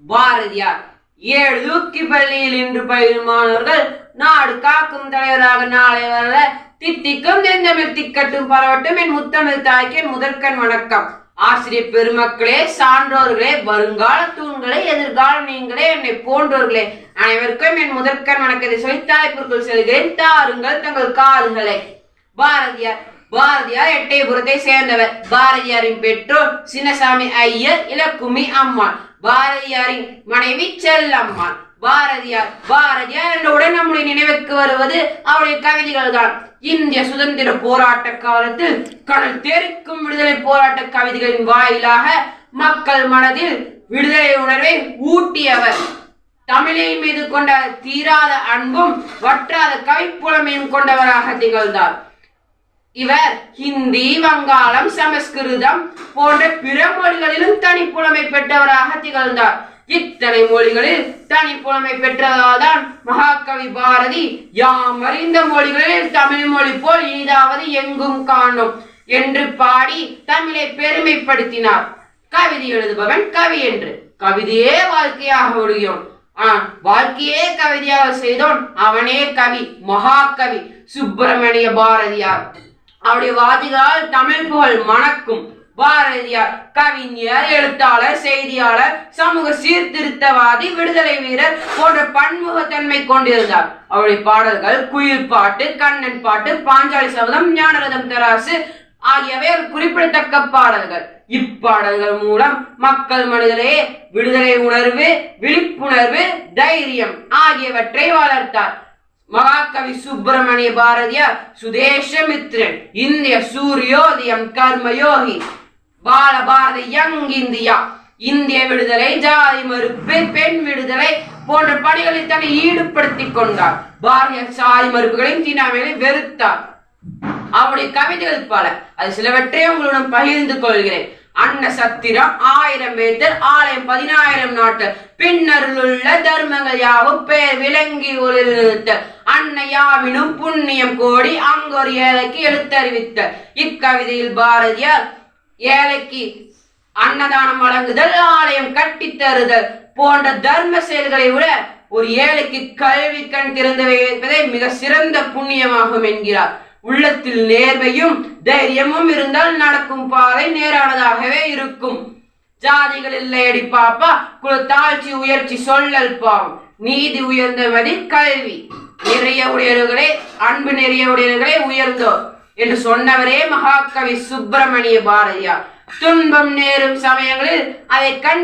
பாரதியார். 7 தூக்கி பள்ளியில் இன்று பயிலும் மாணவர்கள் நாடு காக்கும் தலைவராக நாளை வர தித்திக்கும் தென்தமிழ் திக்கட்டும் பரவட்டும் என் முத்தமிழ் தாய்க்கு என் முதற்கண் வணக்கம். ஆசிரியர் பெருமக்களே, சான்றோர்களே, வருங்கால தூண்களே, எதிர்கால நீங்களே, என்னை போன்றோர்களே, அனைவருக்கும் என் முதற்கண் வணக்கத்தை சொல்லி தலைப்புக்குள் செல்கிறேன். தாருங்கள் தங்கள் காதுகளை. பாரதியார் எட்டயபுரத்தை சேர்ந்தவர். பாரதியாரின் பெற்றோர் சின்னசாமி ஐயர், இலக்குமி அம்மாள். பாரதியாரின் மனைவி செல்லம்மாள். பாரதியார் என்றவுடன் நம்முடைய நினைவுக்கு வருவது அவருடைய கவிதைகள் தான். இந்திய சுதந்திர போராட்ட காலத்தில் கடல் தெறிக்கும் விடுதலை போராட்ட கவிதைகளின் வாயிலாக மக்கள் மனதில் விடுதலை உணர்வை ஊட்டியவர். தமிழின் மீது கொண்ட தீராத அன்பும் வற்றாத கவிப்புலமையும் கொண்டவராக திகழ்ந்தார். இவர் ஹிந்தி, வங்காளம், சமஸ்கிருதம் போன்ற பிற மொழிகளிலும் தனிப்புலமை பெற்றவராக திகழ்ந்தார். இத்தனை மொழிகளில் தனிப்புலமை பெற்றதால் தான் மகாகவி பாரதி யாம் அறிந்த மொழிகளில் தமிழ் மொழி போல் இனிதாவது எங்கும் காணும் என்று பாடி தமிழை பெருமைப்படுத்தினார். கவிதை எழுதுபவன் கவி என்று, கவிதையே வாழ்க்கையாக ஒழுகிறோம். வாழ்க்கையே கவிதையாக செய்தோன் அவனே கவி, மகாகவி சுப்பிரமணிய பாரதியார். அவருடைய வாதிகளால் தமிழ் புகழ் மணக்கும். பாரதியார் கவிஞர், எழுத்தாளர், செய்தியாளர், சமூக சீர்திருத்தவாதி, விடுதலை வீரர் போன்ற பன்முகத்தன்மை கொண்டிருந்தார். அவருடைய பாடல்கள் குயில் பாட்டு, கண்ணன் பாட்டு, பாஞ்சாலி சபதம், ஞானரதம் தராசு ஆகியவை ஒரு குறிப்பிடத்தக்க பாடல்கள். இப்பாடல்கள் மூலம் மக்கள் மனதிலே விடுதலை உணர்வு, விழிப்புணர்வு, தைரியம் ஆகியவற்றை வளர்த்தார். மகாகவி சுப்பிரமணிய பாரதியார் சுதேசமித்ரன், இந்திய சூரியோதயம், கர்மயோகி, பால பாரத யங் இந்தியா, இந்திய விடுதலை, ஜாதி மறுப்பு, பெண் விடுதலை போன்ற பணிகளில் தன்னை ஈடுபடுத்திக் கொண்டார். பாரதியார் சாதி மறுப்புகளையும் தீண்டாமைகளையும் வெறுத்தார். அவருடைய கவிதைகள் பல, அது சிலவற்றை உங்களுடன் பகிர்ந்து கொள்கிறேன். அன்ன சத்திரம் 1000 பேத்தர், ஆலயம் 10000 நாட்கள், பின்னருளுள்ள தர்மங்கள் யாவும் பேர் விளங்கி ஒளிர்த்தல், அன்ன யாவினும் புண்ணியம் கோடி அங்கொரு ஏழைக்கு எழுத்தறிவித்த. இக்கவிதையில் பாரதியார் ஏழைக்கு அன்னதானம் வழங்குதல், ஆலயம் கட்டித்தருதல் போன்ற தர்ம செயல்களை விட ஒரு ஏழைக்கு கல்வி கண் திறந்து வைப்பதே மிக சிறந்த புண்ணியமாகும் என்கிறார். உள்ளத்தில் நேர்மையும் தைரியமும் இருந்தால் நடக்கும் பாதை நேரானதாகவே இருக்கும். ஜாதிகள் இல்லையடி பாப்பா, குல தாழ்ச்சி உயர்ச்சி சொல்லல் பாவம், நீதி உயர்ந்தவதி கல்வி, நிறைய உடையவர்களே அன்பு, நிறைய உடையவர்களே உயர்ந்தோர் என்று சொன்னவரே மகாகவி சுப்பிரமணிய பாரதியார். துன்பம் நேரும் சமயங்களில் அதை கண்